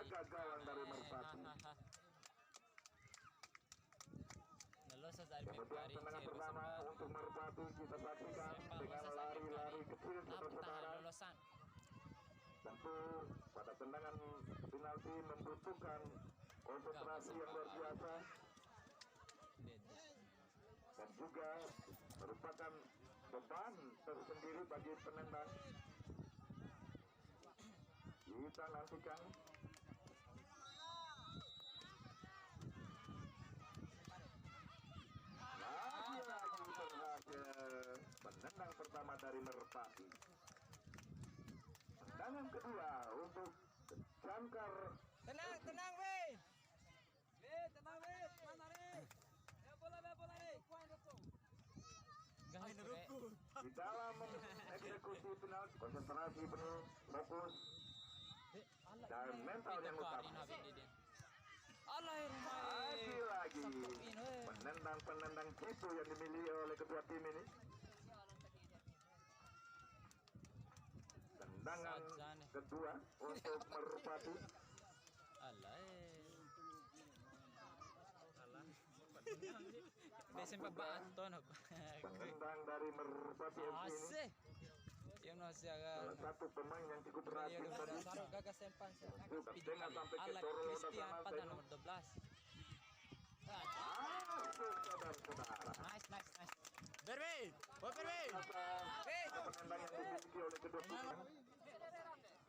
jaga gawang dari Merpati. Ngelosos dari Kemudian Mempari tendangan Ciro pertama sempat. untuk Merpati kita saksikan Sempat dengan lolos dari lari-lari Mempari. kecil Tahap tahan saudara-saudara. lolosan. Tentu pada tendangan penalti membutuhkan konsentrasi yang luar biasa dan juga merupakan beban tersendiri bagi penendang. Kita nantikan lagi berhasil penendang pertama dari Merpati. Tendangan kedua untuk jangkar. Tenang, weh. Tenang, weh. Mana nih? Bola nih. Di dalam eksekusi penalti, konsentrasi penuh, fokus, dan mental yang utama. Lagi-lagi penendang jitu yang dimiliki oleh kedua tim ini. Tendangan kedua untuk Merpati. Penendang dari Merpati FC ini salah satu pemain yang cukup berhasil tadi. Dengan sampai ke Torolo sama saya. nomor 12. Saudara-saudara. Nice. Berbe. Penendang yang dimiliki oleh kedua tim.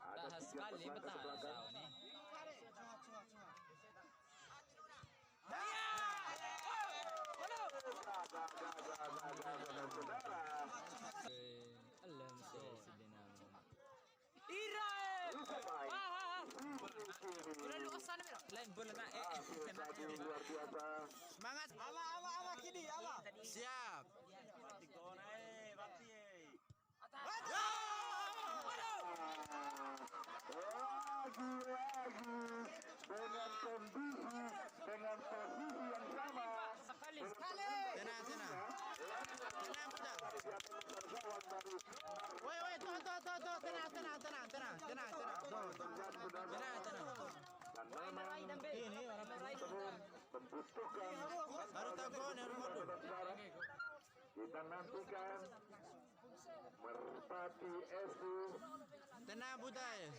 Ada Tahas 3 sekali pelanggan betah belakang. tahu nih. Saudara. Alam sedinam. Lain bola nak Luar biasa. Semangat. Ala kini, ala. Siap. Lagi-lagi dengan kondisi, dengan posisi yang sama. sekali. Tenang. Woi, tuh. Tenang. Dan memang ini membutuhkan Baru tahu gol yang rumah tuh. kita nantikan Merpati FC. Tenang, Budaya.